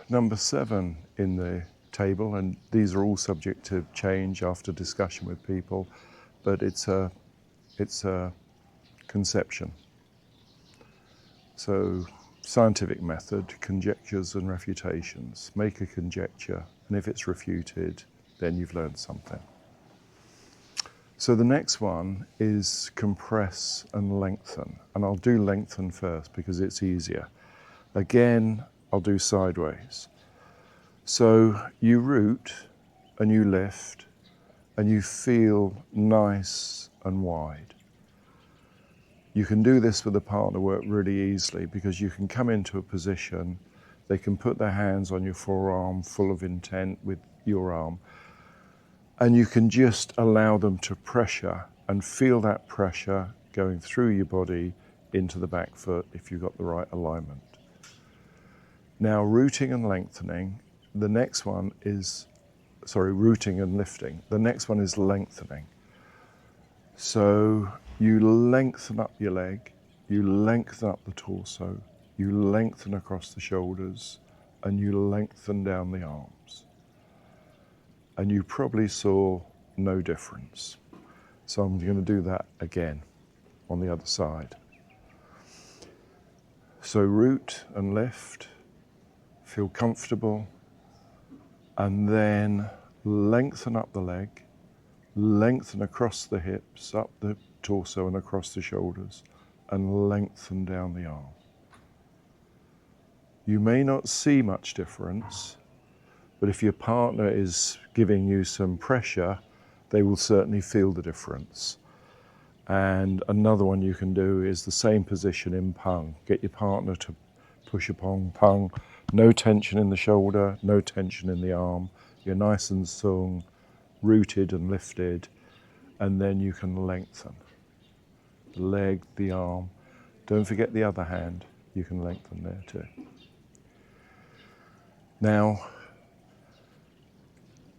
number 7 in the table, and these are all subject to change after discussion with people, but it's a conception. So scientific method, conjectures and refutations. Make a conjecture, and if it's refuted, then you've learned something. So the next one is compress and lengthen, and I'll do lengthen first because it's easier. Again, I'll do sideways. So you root and you lift and you feel nice and wide. You can do this with a partner work really easily because you can come into a position, they can put their hands on your forearm full of intent with your arm, and you can just allow them to pressure and feel that pressure going through your body into the back foot if you've got the right alignment. Now, rooting and lengthening, the next one is, rooting and lifting. The next one is lengthening. So you lengthen up your leg, you lengthen up the torso, you lengthen across the shoulders, and you lengthen down the arms. And you probably saw no difference. So I'm going to do that again on the other side. So root and lift, feel comfortable, and then lengthen up the leg, lengthen across the hips, up the torso and across the shoulders, and lengthen down the arm. You may not see much difference, but if your partner is giving you some pressure, they will certainly feel the difference. And another one you can do is the same position in pung. Get your partner to push upon pung. No tension in the shoulder, no tension in the arm. You're nice and sung, rooted and lifted, and then you can lengthen. The leg, the arm. Don't forget the other hand. You can lengthen there too. Now,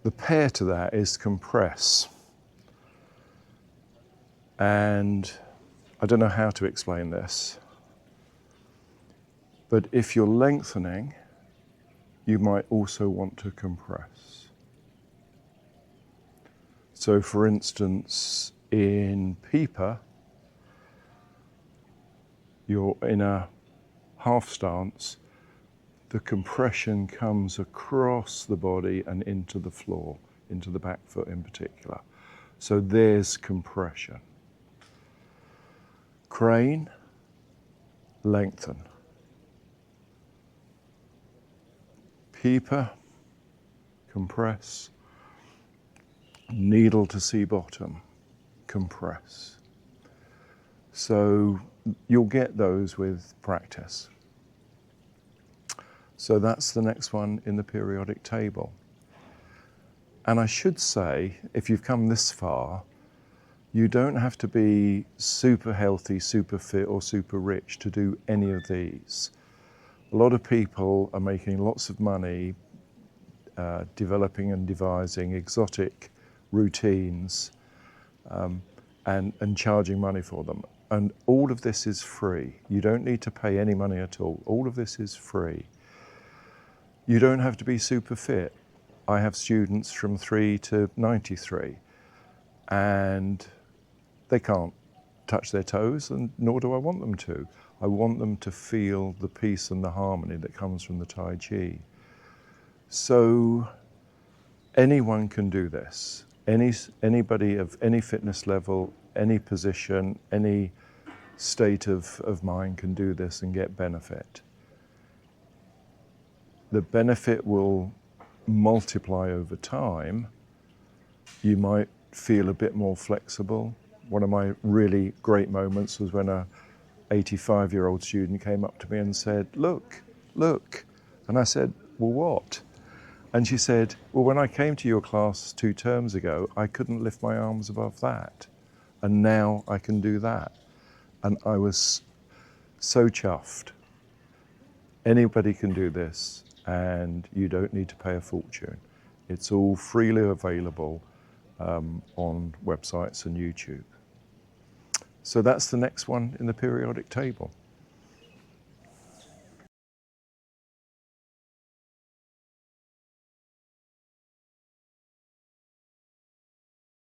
the pair to that is compress. And I don't know how to explain this, but if you're lengthening, you might also want to compress. So for instance, in Pipa, you're in a half stance, the compression comes across the body and into the floor, into the back foot in particular. So there's compression. Crane, lengthen. Pipa, compress. Needle to see bottom, compress. So you'll get those with practice. So that's the next one in the periodic table. And I should say, if you've come this far, you don't have to be super healthy, super fit, or super rich to do any of these. A lot of people are making lots of money developing and devising exotic routines and charging money for them. And all of this is free. You don't need to pay any money at all. All of this is free. You don't have to be super fit. I have students from 3 to 93, and they can't touch their toes, and nor do I want them to. I want them to feel the peace and the harmony that comes from the Tai Chi. So anyone can do this. Anybody of any fitness level, any position, any state of mind can do this and get benefit. The benefit will multiply over time. You might feel a bit more flexible. One of my really great moments was when a 85-year-old student came up to me and said, look. And I said, well, what? And she said, well, when I came to your class 2 terms ago, I couldn't lift my arms above that. And now I can do that. And I was so chuffed. Anybody can do this, and you don't need to pay a fortune. It's all freely available on websites and YouTube. So that's the next one in the periodic table.